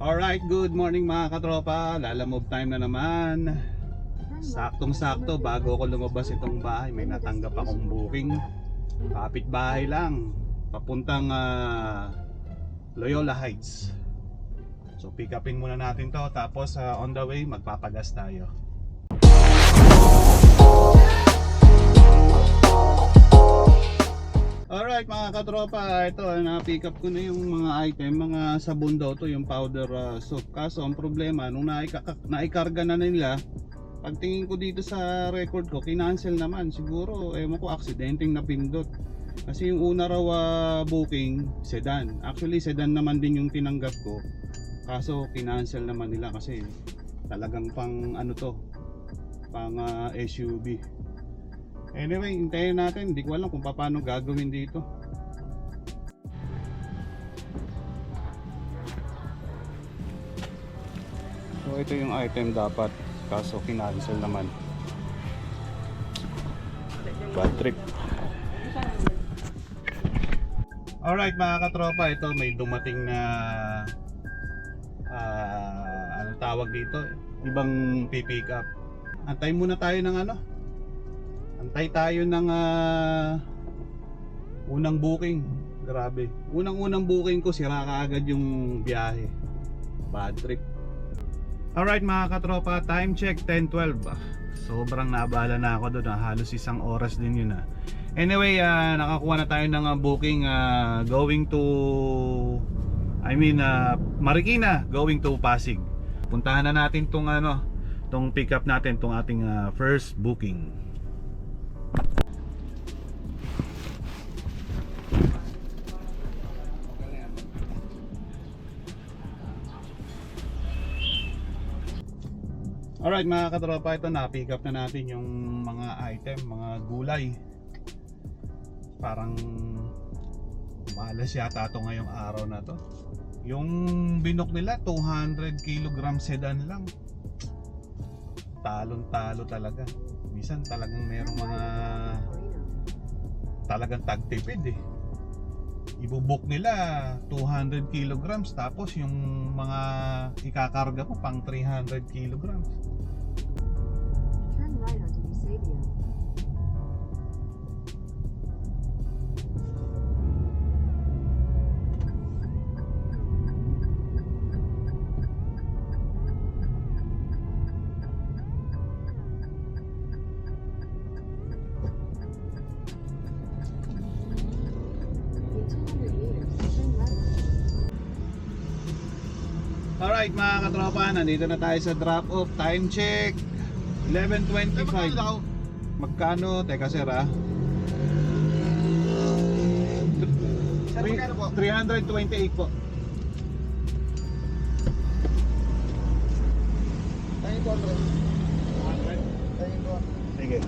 Alright, good morning mga katropa. Lalamove time na naman. Saktong-sakto bago ako lumabas itong bahay, may natanggap akong booking. Kapit-bahay lang, papuntang Loyola Heights. So pick upin muna natin to, tapos on the way magpapagas tayo. Alright mga katropa, ito na-pick up ko na yung mga item, mga sabon daw to, yung powder soap. Kaso ang problema, nung naikarga na nila, pagtingin ko dito sa record ko, kinancel naman. Siguro, ewan ko, aksidenteng napindot. Kasi yung una raw booking, sedan. Actually, sedan naman din yung tinanggap ko. Kaso, kinancel naman nila kasi talagang pang ano to, pang SUV. Anyway, hintayin natin. Hindi ko alam kung paano gagawin dito. So ito yung item dapat, kaso kinancel naman. Bad trip. Alright mga katropa, ito may dumating na ano tawag dito, ibang pipick up. Antay muna tayo ng ano, antay tayo ng unang booking. Grabe, unang booking ko, sira kaagad yung biyahe. Bad trip. Alright mga katropa, time check 10:12. Sobrang naabala na ako doon, halos isang oras din yun. Anyway, nakakuha na tayo ng booking going to Marikina, going to Pasig. Puntahan na natin tong tong pick up natin, tong ating first booking. Alright mga katropa, ito na pick up na natin yung mga item, mga gulay. Parang malas yata ito ngayong araw na to. Yung binok nila 200 kg sedan lang. Talon talo talaga. Minsan talagang merong mga talagang tagtipid eh. Ibubuk nila 200 kilograms, tapos yung mga ikakarga ko pang 300 kilograms. Turn right onto Eusebio. In 200 meters, turn right. Alright mga katropa, nandito na tayo sa drop off. Time check 11:25. Magkano? Teka sir Sir, magkano po? 328 po. Tayo po, Andre. Tayo po. Sige.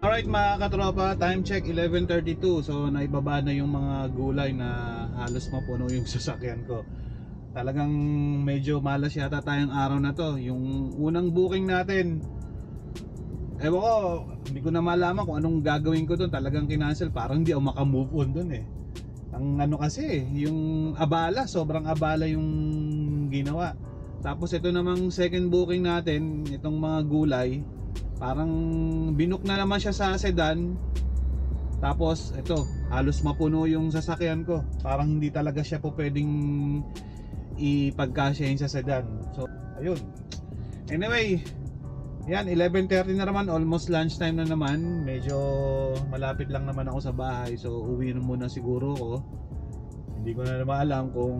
Alright mga katropa, time check 11:32. So naibaba na yung mga gulay na halos mapuno yung sasakyan ko. Talagang medyo malas yata tayong araw na to. Yung unang booking natin, ewan ko, hindi ko na malaman kung anong gagawin ko doon. Talagang kinancel, parang hindi ako makamove on doon eh. Ang ano kasi, yung abala, sobrang abala yung ginawa. Tapos ito namang second booking natin, itong mga gulay, parang binook na naman siya sa sedan. Tapos ito, halos mapuno yung sasakyan ko. Parang hindi talaga siya po pwedeng ipagkasyahin sa sedan. So, ayun. Anyway, yan, 11:30 na naman, almost lunchtime na naman. Medyo malapit lang naman ako sa bahay. So, uwi na muna siguro ako. Hindi ko na naman alam kung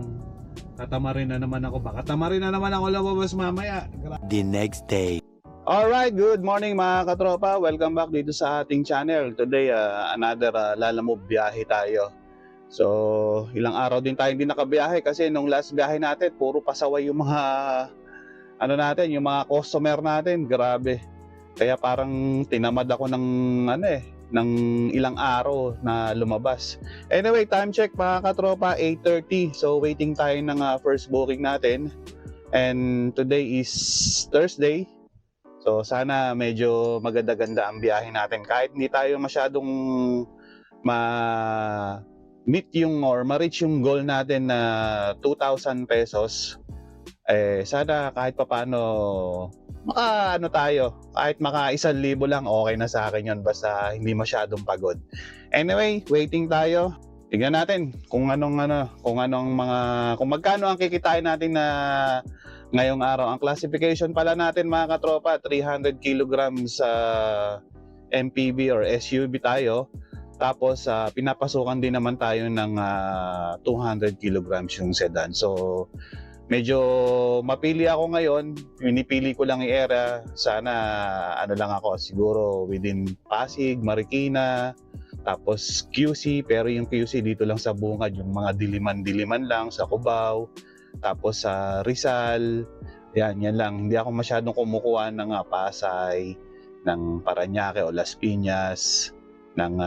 tatamarin na naman ako. Baka tamarin na naman ako lumabas mamaya. The next day. Alright, good morning mga katropa. Welcome back dito sa ating channel. Today, another Lalamove biyahe tayo. So, ilang araw din tayo hindi nakabiyahe kasi nung last biyahe natin, puro pasaway yung mga ano natin, yung mga customer natin. Grabe. Kaya parang tinamad ako ng ng ilang araw na lumabas. Anyway, time check mga katropa, 8:30. So, waiting tayo ng first booking natin. And today is Thursday. So, sana medyo maganda-ganda ang biyahe natin. Kahit hindi tayo masyadong meet yung or ma-reach yung goal natin na 2,000 pesos, sana kahit papaano maka ano tayo, kahit maka 1,000 lang okay na sa akin yun, basta hindi masyadong pagod. Anyway, waiting tayo. Tignan natin kung magkano ang kikitain natin na ngayong araw. Ang classification pala natin mga katropa, 300 kilograms sa MPV or SUV tayo. Tapos pinapasukan din naman tayo ng 200 kilograms yung sedan. So medyo mapili ako ngayon. Pinipili ko lang i-area. Sana ano lang ako, siguro within Pasig, Marikina, tapos QC, pero yung QC dito lang sa Bungad, yung mga diliman-diliman lang sa Cubao, tapos sa Rizal, yan lang. Hindi ako masyadong kumukuha ng Pasay, ng Parañaque o Las Piñas, ng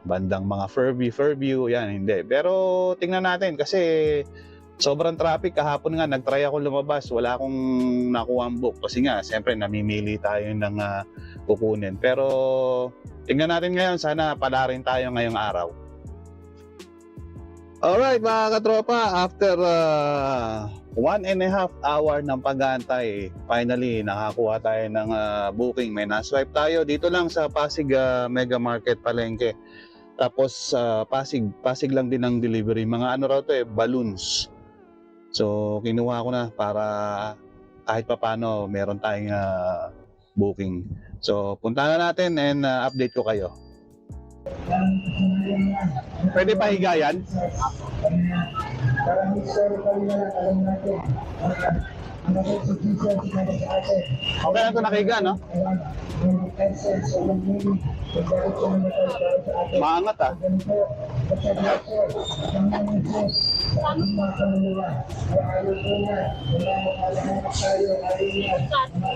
bandang mga Fairview, yan, hindi. Pero tingnan natin kasi sobrang traffic. Kahapon nga, nag-try ako lumabas, wala akong nakuha ang book kasi nga, siyempre namimili tayo ng kukunin. Pero tingnan natin ngayon, sana pala rin tayo ngayong araw. Alright mga katropa, after 1.5 hour ng pag-aantay, finally nakakuha tayo ng booking. May na-swipe tayo dito lang sa Pasig Mega Market Palengke. Tapos Pasig lang din ang delivery. Mga ano raw to balloons. So kinuha ko na para kahit papano meron tayong booking. So punta na natin and update ko kayo. Pwede pa higa yan? Okay na ito nakahiga, no? Maangat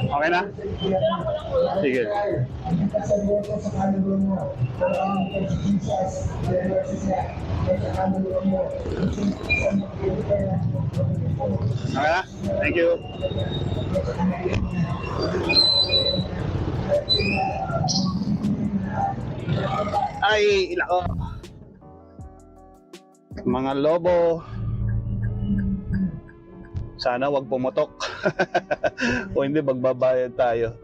Okay na? Sige. Okay na? Thank you. Ay, ilako. Mga lobo. Sana wag pumutok. O hindi, magbabayad tayo.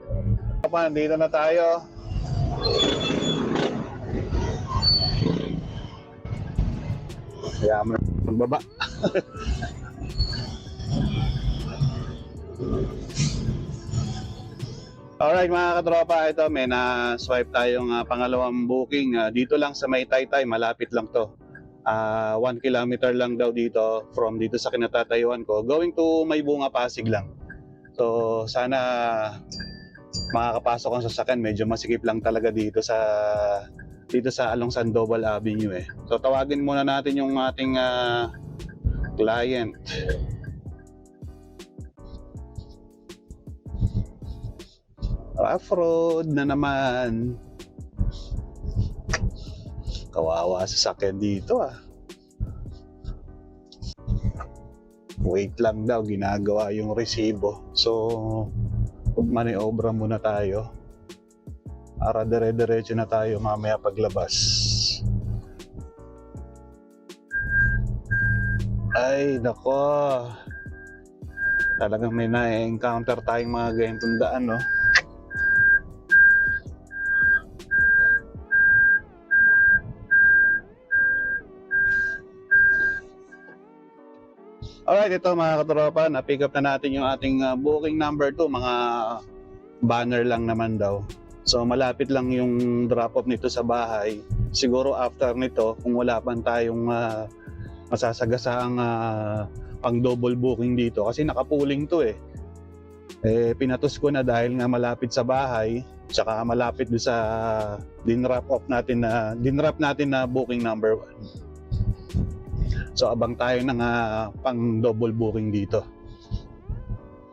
Nandito na tayo. Kaya magbaba. Alright mga katropa, ito may na-swipe tayong pangalawang booking. Dito lang sa May Taytay, malapit lang to. 1 kilometer lang daw dito from dito sa kinatatayuan ko. Going to Maybunga, Pasig lang. So sana makakapasok ang sasakyan. Medyo masikip lang talaga dito sa Along Sandoval Avenue eh. So tawagin muna natin yung ating client. Off-road na naman. Kawawa sa sakyan dito Wait lang daw, ginagawa yung resibo. So maniobra muna tayo para dire-diretso na tayo mamaya paglabas. Ay nako, talagang may na-encounter tayong mga ganitong daan, no? Alright, ito mga katropa, na-pick up na natin yung ating booking number 2. Mga banner lang naman daw. So malapit lang yung drop-off nito sa bahay. Siguro after nito, kung wala pa tayong masasagasaang pang double booking dito. Kasi nakapuling to pinatos ko na dahil nga malapit sa bahay. Tsaka malapit doon sa dinrap natin na booking number 1. So abang tayo ng pang double booking dito.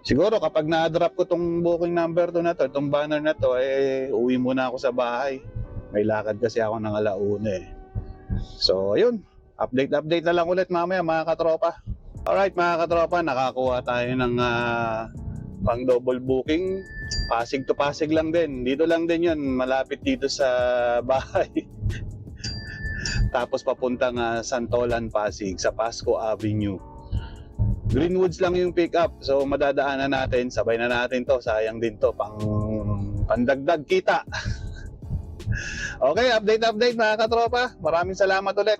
Siguro kapag na-drop ko tong booking number 2 na to, itong banner na to, uwi muna ako sa bahay. May lakad kasi ako ng alauna So ayun, update na lang ulit mamaya mga katropa. Alright mga katropa, nakakuha tayo ng pang double booking. Pasig to Pasig lang din. Dito lang din yun, malapit dito sa bahay. tapos papuntang Santolan, Pasig sa Pasco Avenue. Greenwoods lang yung pick up, so madadaanan natin, sabay na natin to, sayang din to, pandagdag kita. Okay, update mga katropa, maraming salamat ulit.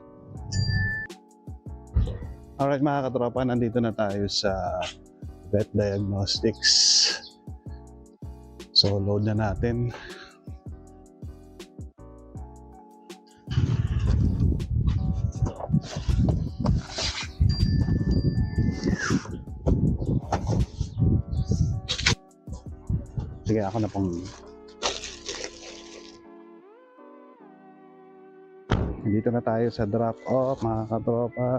Alright mga katropa, nandito na tayo sa Vet Diagnostics. So load na natin. Sige, ako na pong dito na tayo sa drop off mga katropa.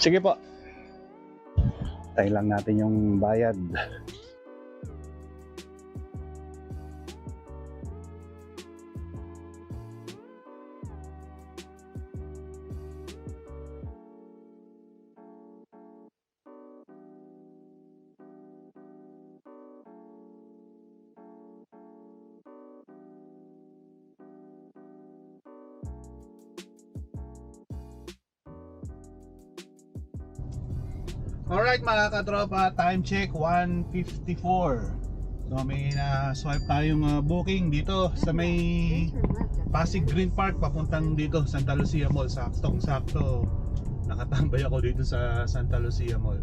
Sige po, tayo lang natin yung bayad. Alright mga katropa, time check 1:54. So may na-swipe tayong booking dito sa may Pasig Green Park papuntang dito Santa Lucia Mall. Saktong-sakto nakatambay ako dito sa Santa Lucia Mall.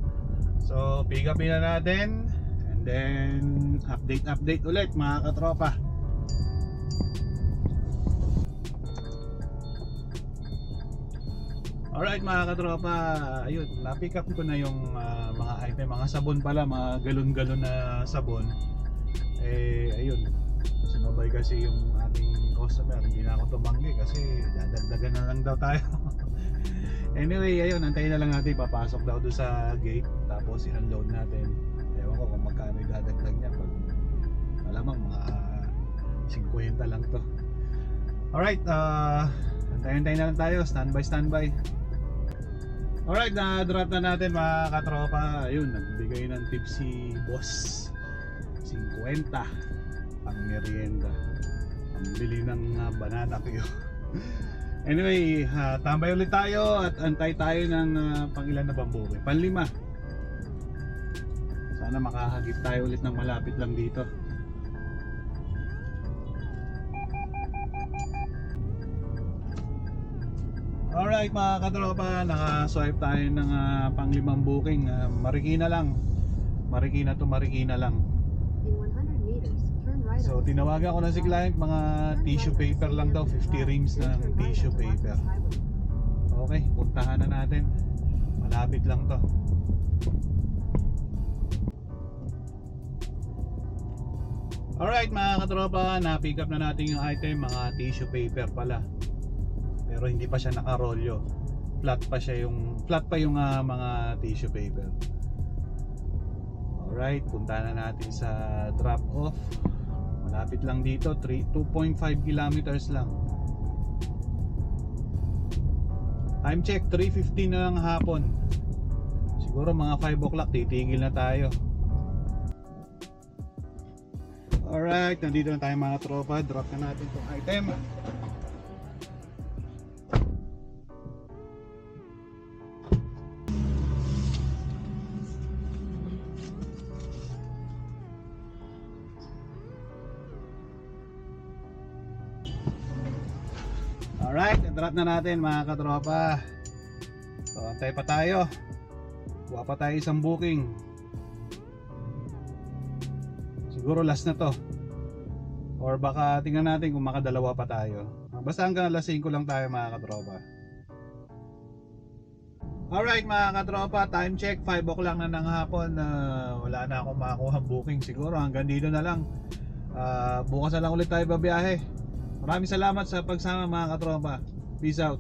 So pick upin na natin and then update ulit mga katropa. Alright mga katropa, ayun, na-pick up ko na yung mga item, mga sabon pala, mga galon-galon na sabon. Ayun, sumabay kasi yung ating customer, hindi na ako tumanggi kasi dadagdagan na lang daw tayo. Anyway, ayun, antayin na lang natin, papasok daw doon sa gate, tapos i-unload natin. Ewan ko kung magkano idadagdag niya, pag malamang mga 50 lang to. Alright, antayin na lang tayo, standby. Alright, na-drop na natin mga katropa. Ayun, nagbigay ng tip si boss, 50 pang merienda, pambili ng banana Q. Anyway, tambay ulit tayo at antay tayo ng pangilan na bambuke, panlima. Sana makahagip tayo ulit ng malapit lang dito. Alright mga katropa, naka-swipe tayo ng pang-limang booking. Marikina lang. Marikina to Marikina lang. In 100 meters, turn right. So tinawagan ko na si client, mga tissue paper lang daw, 50 reams na ng tissue paper. Okay, puntahan na natin. Malapit lang to. Alright mga katropa, na-pick up na natin yung item, mga tissue paper pala. Pero hindi pa siya nakarolyo. Flat pa yung mga tissue paper. Alright, punta na natin sa drop off. Malapit lang dito, 2.5 kilometers lang. Time check 3:15 na lang hapon. Siguro mga 5 o'clock titigil na tayo. Alright, nandito na tayo mga tropa. Drop na natin itong item. Alright, drop na natin mga katropa. So, antay pa tayo. Kuha pa tayo isang booking. Siguro last na to. Or baka tingnan natin kung makadalawa pa tayo. Basta hanggang alas 5 lang tayo mga katropa. Alright mga katropa, time check 5 o'clock na ng hapon. Wala na akong makakuha booking. Siguro hanggang dito na lang. Bukas na lang ulit tayo babiyahe. Maraming salamat sa pagsama mga katropa. Peace out.